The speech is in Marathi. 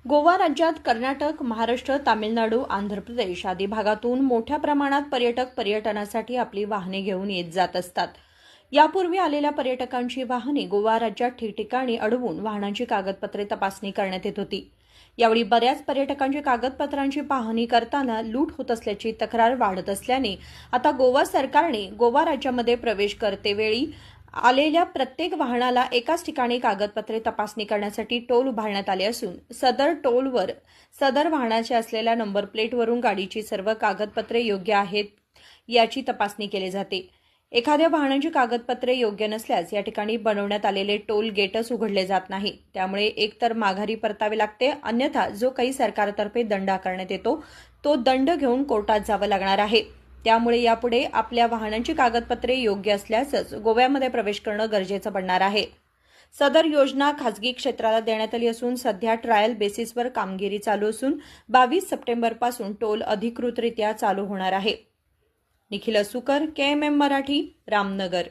गोवा राज्यात कर्नाटक, महाराष्ट्र, तामिळनाडू, आंध्र प्रदेश आदी भागातून मोठ्या प्रमाणात पर्यटक पर्यटनासाठी आपली वाहने घेऊन येत जात असतात. यापूर्वी आलेल्या पर्यटकांची वाहने गोवा राज्यात ठिकठिकाणी अडवून वाहनांची कागदपत्रे तपासणी करण्यात येत होती. यावेळी बऱ्याच पर्यटकांची कागदपत्रांची पाहणी करताना लूट होत असल्याची तक्रार वाढत असल्याने आता गोवा सरकारने गोवा राज्यामध्ये प्रवेश करतेवेळी आलेल्या प्रत्येक वाहनाला एकाच ठिकाणी कागदपत्रे तपासणी करण्यासाठी टोल उभारण्यात आले असून सदर टोलवर सदर वाहनाचे असलेल्या नंबर प्लेटवरून गाडीची सर्व कागदपत्रे योग्य आहेत याची तपासणी केली जाते. एखाद्या वाहनाची कागदपत्रे योग्य नसल्यास या ठिकाणी बनवण्यात आलेले टोल गेटच उघडले जात नाही. त्यामुळे एकतर माघारी परतावे लागते, अन्यथा जो काही सरकारतर्फे दंड आकारण्यात येतो तो दंड घेऊन कोर्टात जावं लागणार आहे. त्यामुळे यापुढे आपल्या वाहनांची कागदपत्रे योग्य असल्यासच गोव्यामध्ये प्रवेश करणं गरजेचं बनणार आहे. सदर योजना खासगी क्षेत्राला देण्यात आली असून सध्या ट्रायल बेसिसवर कामगिरी चालू असून 22 सप्टेंबरपासून टोल अधिकृतरित्या चालू होणार आहे. निखिल सुकर, KMM मराठी, रामनगर.